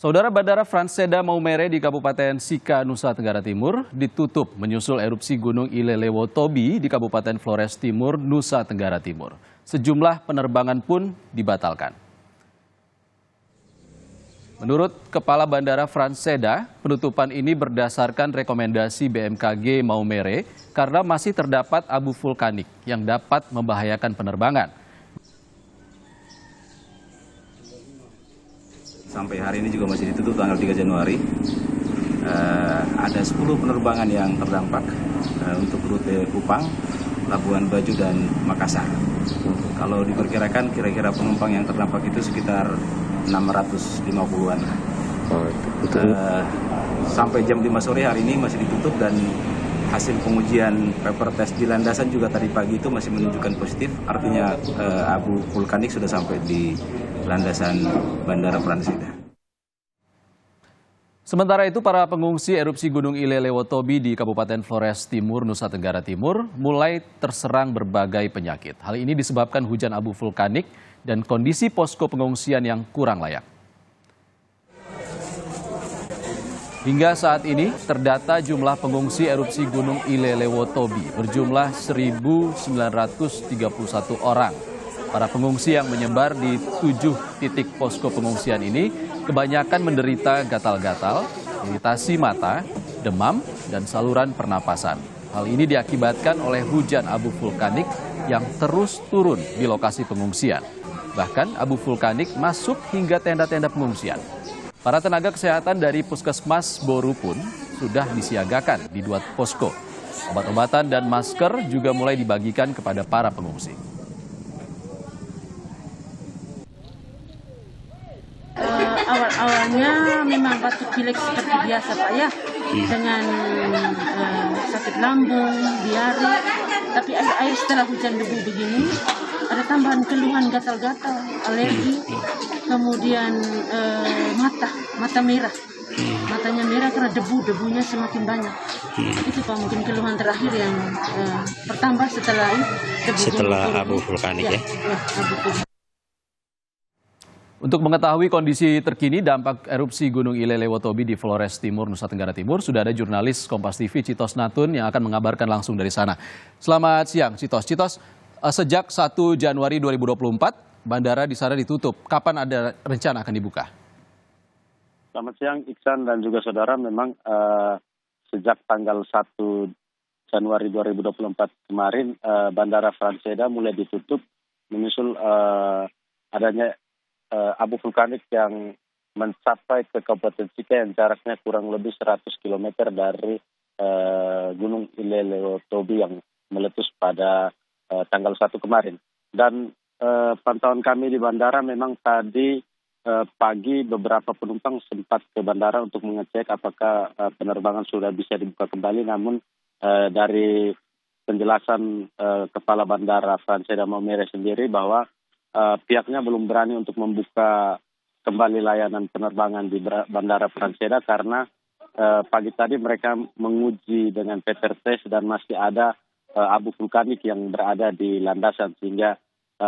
Saudara, Bandara Franseda Maumere di Kabupaten Sika, Nusa Tenggara Timur ditutup menyusul erupsi Gunung Ilelewo Tobi di Kabupaten Flores Timur, Nusa Tenggara Timur. Sejumlah penerbangan pun dibatalkan. Menurut Kepala Bandara Franseda, penutupan ini berdasarkan rekomendasi BMKG Maumere karena masih terdapat abu vulkanik yang dapat membahayakan penerbangan. Sampai hari ini juga masih ditutup tanggal 3 Januari. Ada 10 penerbangan yang terdampak untuk rute Kupang, Labuan Bajo, dan Makassar. Kalau diperkirakan kira-kira penumpang yang terdampak itu sekitar 650-an. Sampai jam 5 sore hari ini masih ditutup dan hasil pengujian paper test di landasan juga tadi pagi itu masih menunjukkan positif. Artinya abu vulkanik sudah sampai di landasan Bandara Franseda. Sementara itu, para pengungsi erupsi Gunung Ilelewo Tobi di Kabupaten Flores Timur, Nusa Tenggara Timur mulai terserang berbagai penyakit. Hal ini disebabkan hujan abu vulkanik dan kondisi posko pengungsian yang kurang layak. Hingga saat ini, terdata jumlah pengungsi erupsi Gunung Ilelewo Tobi berjumlah 1.931 orang. Para pengungsi yang menyebar di 7 titik posko pengungsian ini kebanyakan menderita gatal-gatal, iritasi mata, demam, dan saluran pernapasan. Hal ini diakibatkan oleh hujan abu vulkanik yang terus turun di lokasi pengungsian. Bahkan abu vulkanik masuk hingga tenda-tenda pengungsian. Para tenaga kesehatan dari Puskesmas Boru pun sudah disiagakan di 2 posko. Obat-obatan dan masker juga mulai dibagikan kepada para pengungsi. Awal-awalnya memang batuk pilek seperti biasa Pak ya, dengan sakit lambung, diare. Tapi air setelah hujan debu begini, ada tambahan keluhan gatal-gatal, alergi, kemudian mata merah. Matanya merah karena debunya semakin banyak. Itu Pak mungkin keluhan terakhir yang bertambah setelah debu. Setelah abu vulkanik ya? Abu vulkanik. Untuk mengetahui kondisi terkini dampak erupsi Gunung Ilelewo Tobi di Flores Timur, Nusa Tenggara Timur, sudah ada jurnalis Kompas TV Citos Natun yang akan mengabarkan langsung dari sana. Selamat siang, Citos. Citos, sejak 1 Januari 2024, bandara di sana ditutup. Kapan ada rencana akan dibuka? Selamat siang, Iksan dan juga saudara. Memang sejak tanggal 1 Januari 2024 kemarin, Bandara Franseda mulai ditutup menyusul adanya abu vulkanik yang mencapai ke Kabupaten Sika yang jaraknya kurang lebih 100 km dari Gunung Ilelewo Tobi yang meletus pada tanggal 1 kemarin. Dan pantauan kami di bandara memang tadi pagi beberapa penumpang sempat ke bandara untuk mengecek apakah penerbangan sudah bisa dibuka kembali. Namun dari penjelasan Kepala Bandara Franseda Maumere sendiri bahwa pihaknya belum berani untuk membuka kembali layanan penerbangan di Bandara Franseda karena pagi tadi mereka menguji dengan paper test dan masih ada abu vulkanik yang berada di landasan sehingga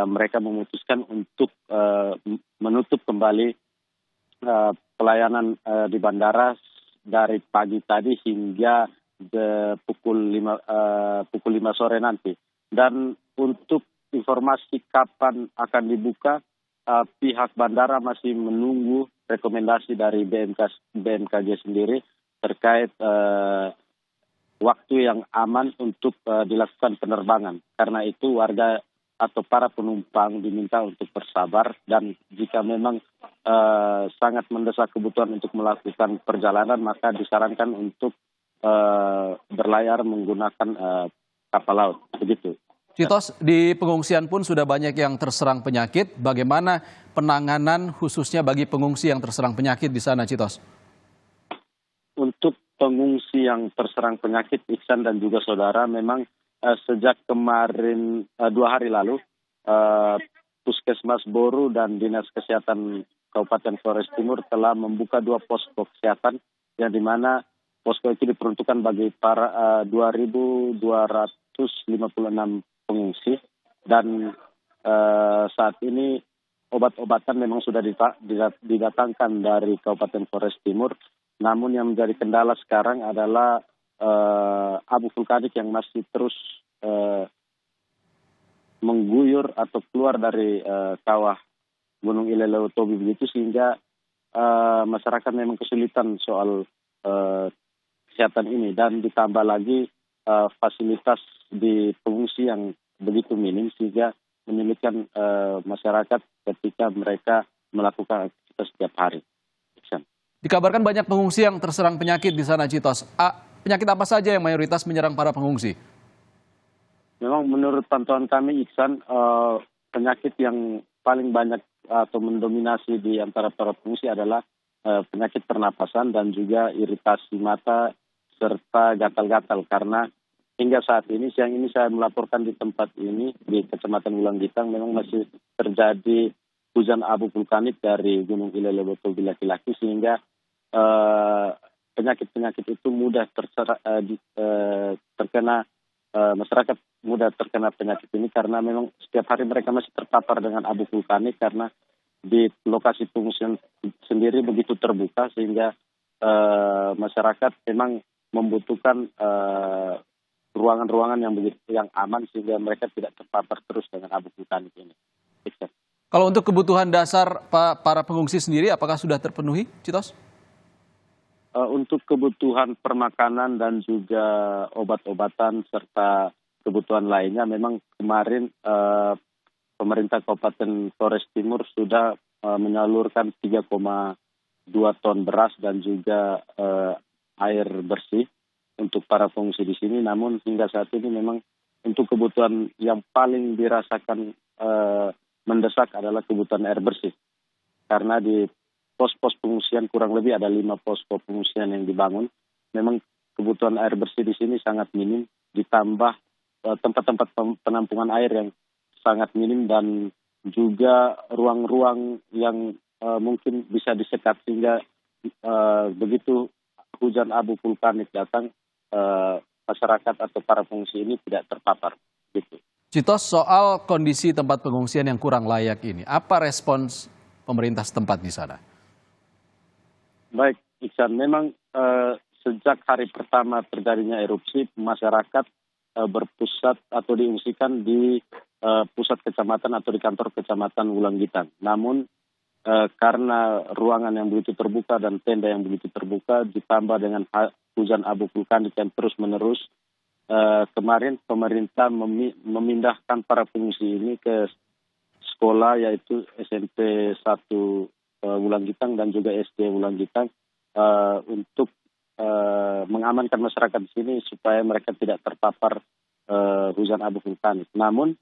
mereka memutuskan untuk menutup kembali pelayanan di bandara dari pagi tadi hingga pukul 5 sore nanti. Dan untuk informasi kapan akan dibuka, pihak bandara masih menunggu rekomendasi dari BMKG sendiri terkait waktu yang aman untuk dilakukan penerbangan. Karena itu warga atau para penumpang diminta untuk bersabar dan jika memang sangat mendesak kebutuhan untuk melakukan perjalanan maka disarankan untuk berlayar menggunakan kapal laut. Begitu. Citos, di pengungsian pun sudah banyak yang terserang penyakit. Bagaimana penanganan khususnya bagi pengungsi yang terserang penyakit di sana, Citos? Untuk pengungsi yang terserang penyakit, Iksan dan juga saudara, memang sejak kemarin 2 hari lalu, Puskesmas Boru dan Dinas Kesehatan Kabupaten Flores Timur telah membuka 2 posko kesehatan yang dimana posko itu diperuntukkan bagi para 2.256 pengungsi dan saat ini obat-obatan memang sudah didatangkan dari Kabupaten Flores Timur. Namun yang menjadi kendala sekarang adalah abu vulkanik yang masih terus mengguyur atau keluar dari kawah Gunung Ilelewotobie begitu, sehingga masyarakat memang kesulitan soal kesehatan ini, dan ditambah lagi fasilitas di pengungsi yang begitu minim sehingga menyulitkan masyarakat ketika mereka melakukan aktivitas setiap hari. Dikabarkan banyak pengungsi yang terserang penyakit di sana, Citos. Penyakit apa saja yang mayoritas menyerang para pengungsi? Memang menurut pantauan kami, Iksan, penyakit yang paling banyak atau mendominasi di antara para pengungsi adalah penyakit pernapasan dan juga iritasi mata serta gatal-gatal, karena hingga saat ini, siang ini saya melaporkan di tempat ini, di Kecamatan Wulanggitang, memang masih terjadi hujan abu vulkanik dari Gunung Ilelewotobie laki-laki, sehingga penyakit-penyakit itu mudah terkena, masyarakat mudah terkena penyakit ini, karena memang setiap hari mereka masih terpapar dengan abu vulkanik, karena di lokasi pengungsian sendiri begitu terbuka, sehingga masyarakat memang membutuhkan ruangan-ruangan yang aman sehingga mereka tidak terpapar terus dengan abu vulkanik ini. Kalau untuk kebutuhan dasar para pengungsi sendiri, apakah sudah terpenuhi, Citos? Untuk kebutuhan permakanan dan juga obat-obatan serta kebutuhan lainnya, memang kemarin pemerintah Kabupaten Flores Timur sudah menyalurkan 3,2 ton beras dan juga air bersih untuk para pengungsi di sini. Namun hingga saat ini memang untuk kebutuhan yang paling dirasakan mendesak adalah kebutuhan air bersih, karena di pos-pos pengungsian kurang lebih ada 5 posko pengungsian yang dibangun. Memang kebutuhan air bersih di sini sangat minim, ditambah tempat-tempat penampungan air yang sangat minim, dan juga ruang-ruang yang mungkin bisa disekat, sehingga begitu hujan abu vulkanik datang, masyarakat atau para pengungsi ini tidak terpapar. Gitu. Citos, soal kondisi tempat pengungsian yang kurang layak ini, apa respons pemerintah setempat di sana? Baik, Iksan, memang sejak hari pertama terjadinya erupsi, masyarakat berpusat atau diungsikan di pusat kecamatan atau di kantor kecamatan Wulanggitang. Namun karena ruangan yang begitu terbuka dan tenda yang begitu terbuka, ditambah dengan hujan abu vulkanik yang terus-menerus, kemarin pemerintah memindahkan para pengungsi ini ke sekolah, yaitu SMP 1 Wulanggitang dan juga SD Wulanggitang, untuk mengamankan masyarakat di sini supaya mereka tidak terpapar hujan abu vulkanik. Namun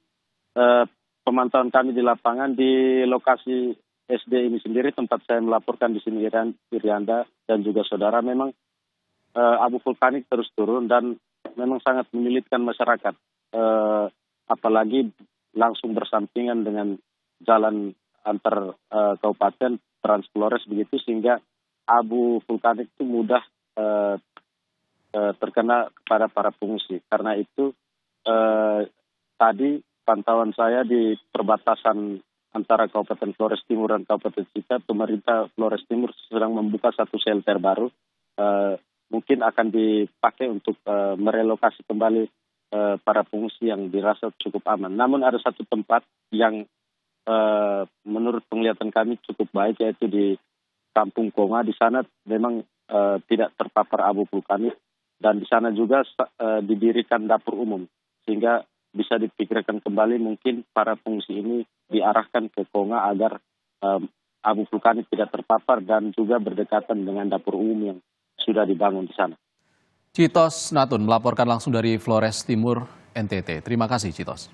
pemantauan kami di lapangan di lokasi SD ini sendiri, tempat saya melaporkan di sini, Irianda dan juga saudara, memang abu vulkanik terus turun dan memang sangat menyulitkan masyarakat, apalagi langsung bersampingan dengan jalan antar kabupaten Trans Flores begitu, sehingga abu vulkanik itu mudah terkena kepada para pengungsi. Karena itu tadi pantauan saya di perbatasan antara Kabupaten Flores Timur dan Kabupaten Sika, pemerintah Flores Timur sedang membuka satu shelter baru, mungkin akan dipakai untuk merelokasi kembali para pengungsi yang dirasa cukup aman. Namun ada satu tempat yang menurut penglihatan kami cukup baik, yaitu di Kampung Konga. Di sana memang tidak terpapar abu vulkanik, dan di sana juga didirikan dapur umum, sehingga bisa dipikirkan kembali mungkin para pengungsi ini diarahkan ke Konga agar abu vulkanik tidak terpapar dan juga berdekatan dengan dapur umum yang sudah dibangun di sana. Citos Natun melaporkan langsung dari Flores Timur, NTT. Terima kasih, Citos.